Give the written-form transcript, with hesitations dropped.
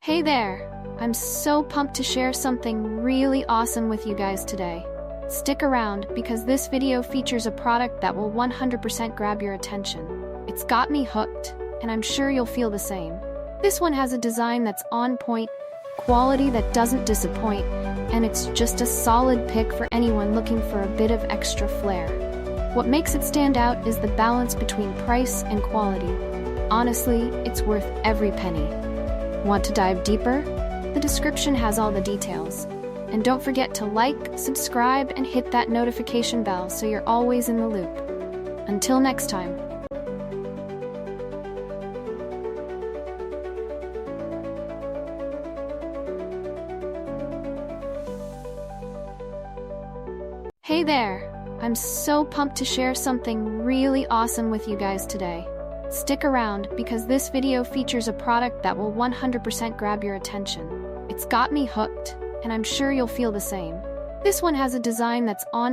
Hey there! I'm so pumped to share something really awesome with you guys today. Stick around because this video features a product that will 100% grab your attention. It's got me hooked, and I'm sure you'll feel the same. This one has a design that's on point, quality that doesn't disappoint, and it's just a solid pick for anyone looking for a bit of extra flair. What makes it stand out is the balance between price and quality. Honestly, it's worth every penny. Want to dive deeper? The description has all the details. And don't forget to like, subscribe, and hit that notification bell so you're always in the loop. Until next time. Hey there! I'm so pumped to share something really awesome with you guys today. Stick around because this video features a product that will 100% grab your attention. It's got me hooked, and I'm sure you'll feel the same. This one has a design that's on